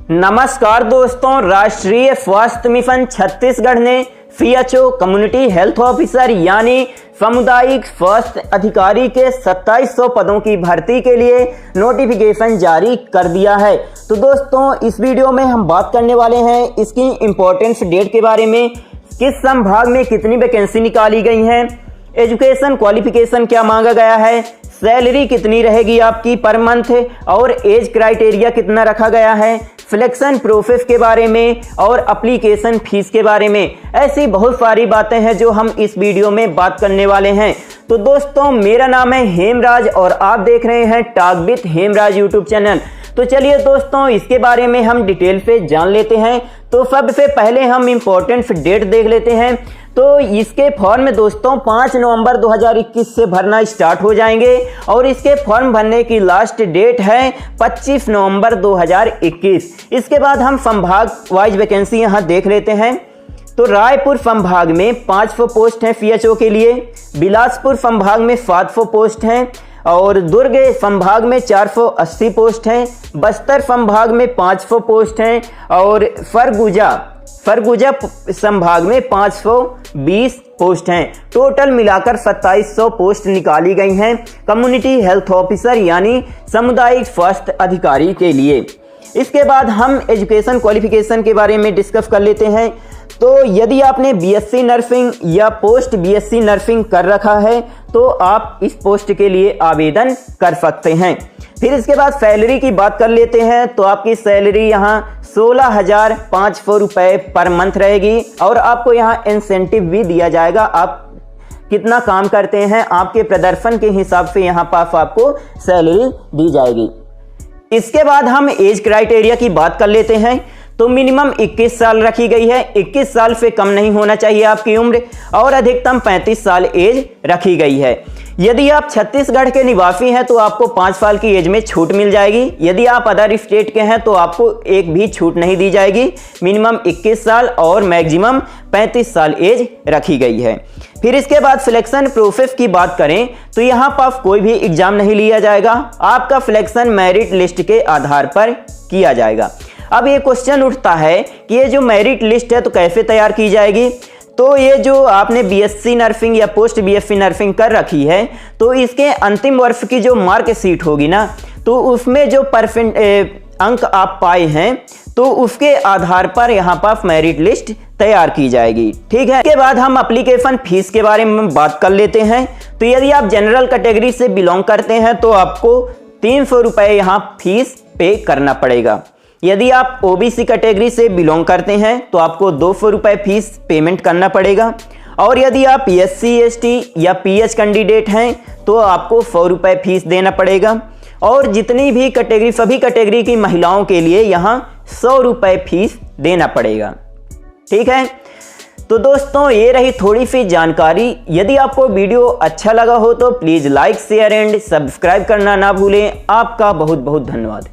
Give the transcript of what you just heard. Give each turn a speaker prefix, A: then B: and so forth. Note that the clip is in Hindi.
A: नमस्कार दोस्तों, राष्ट्रीय स्वास्थ्य मिशन छत्तीसगढ़ ने फीएचओ कम्युनिटी हेल्थ ऑफिसर यानी सामुदायिक स्वास्थ्य अधिकारी के 2700 पदों की भर्ती के लिए नोटिफिकेशन जारी कर दिया है। तो दोस्तों, इस वीडियो में हम बात करने वाले हैं इसकी इम्पोर्टेंस डेट के बारे में, किस संभाग में कितनी वैकेंसी निकाली गई हैं, एजुकेशन क्वालिफिकेशन क्या मांगा गया है, सैलरी कितनी रहेगी आपकी पर मंथ और एज क्राइटेरिया कितना रखा गया है, सिलेक्शन प्रोसेस के बारे में और एप्लीकेशन फीस के बारे में। ऐसी बहुत सारी बातें हैं जो हम इस वीडियो में बात करने वाले हैं। तो दोस्तों, मेरा नाम है हेमराज और आप देख रहे हैं talk with Hemraj YouTube channel. तो चलिए दोस्तों, इसके बारे में हम डिटेल से जान लेते हैं। तो सबसे पहले हम इम्पोर्टेंट डेट देख लेते हैं। तो इसके फॉर्म दोस्तों 5 नवंबर 2021 से भरना स्टार्ट हो जाएंगे और इसके फॉर्म भरने की लास्ट डेट है 25 नवंबर 2021। इसके बाद हम संभाग वाइज वैकेंसी यहाँ देख लेते हैं। तो रायपुर संभाग में 500 पोस्ट हैं फीएचओ के लिए, बिलासपुर संभाग में 700 पोस्ट हैं और दुर्ग संभाग में 480 पोस्ट हैं, बस्तर संभाग में 500 पोस्ट हैं और सरगुजा संभाग में 520 पोस्ट हैं। टोटल मिलाकर 2700 पोस्ट निकाली गई हैं कम्युनिटी हेल्थ ऑफिसर यानी सामुदायिक स्वास्थ्य अधिकारी के लिए। इसके बाद हम एजुकेशन क्वालिफिकेशन के बारे में डिस्कस कर लेते हैं। तो यदि आपने बीएससी नर्सिंग या पोस्ट बीएससी नर्सिंग कर रखा है तो आप इस पोस्ट के लिए आवेदन कर सकते हैं। फिर इसके बाद सैलरी की बात कर लेते हैं। तो आपकी सैलरी यहाँ 16,500 रुपये पर मंथ रहेगी और आपको यहाँ इंसेंटिव भी दिया जाएगा। आप कितना काम करते हैं आपके प्रदर्शन के हिसाब से यहाँ पास आपको सैलरी दी जाएगी। इसके बाद हम एज क्राइटेरिया की बात कर लेते हैं। तो मिनिमम 21 साल रखी गई है, 21 साल से कम नहीं होना चाहिए आपकी उम्र और अधिकतम 35 साल एज रखी गई है। यदि आप छत्तीसगढ़ के निवासी हैं तो आपको 5 साल की एज में छूट मिल जाएगी। यदि आप अदर स्टेट के हैं तो आपको एक भी छूट नहीं दी जाएगी। मिनिमम 21 साल और मैक्सिमम 35 साल एज रखी गई है। फिर इसके बाद सिलेक्शन प्रोसेस की बात करें तो यहाँ पर कोई भी एग्जाम नहीं लिया जाएगा। आपका सिलेक्शन मेरिट लिस्ट के आधार पर किया जाएगा। अब ये क्वेश्चन उठता है कि ये जो मेरिट लिस्ट है तो कैसे तैयार की जाएगी। तो ये जो आपने बीएससी नर्सिंग या पोस्ट बीएससी नर्सिंग कर रखी है तो इसके अंतिम वर्ष की जो मार्क शीट होगी ना, तो उसमें जो अंक आप पाए हैं तो उसके आधार पर यहाँ पर मेरिट लिस्ट तैयार की जाएगी। ठीक है। इसके बाद हम एप्लीकेशन फीस के बारे में बात कर लेते हैं। तो यदि आप जनरल कैटेगरी से बिलोंग करते हैं तो आपको 300 रुपये यहाँ फीस पे करना पड़ेगा। यदि आप ओबीसी कैटेगरी से बिलोंग करते हैं तो आपको 200 रुपये फीस पेमेंट करना पड़ेगा और यदि आप एससी एसटी या पीएच कैंडिडेट हैं तो आपको 100 रुपये फीस देना पड़ेगा और जितनी भी कैटेगरी सभी कैटेगरी की महिलाओं के लिए यहाँ 100 रुपये फीस देना पड़ेगा। ठीक है। तो दोस्तों, ये रही थोड़ी सी जानकारी। यदि आपको वीडियो अच्छा लगा हो तो please like share and subscribe करना ना भूलें। आपका बहुत बहुत धन्यवाद।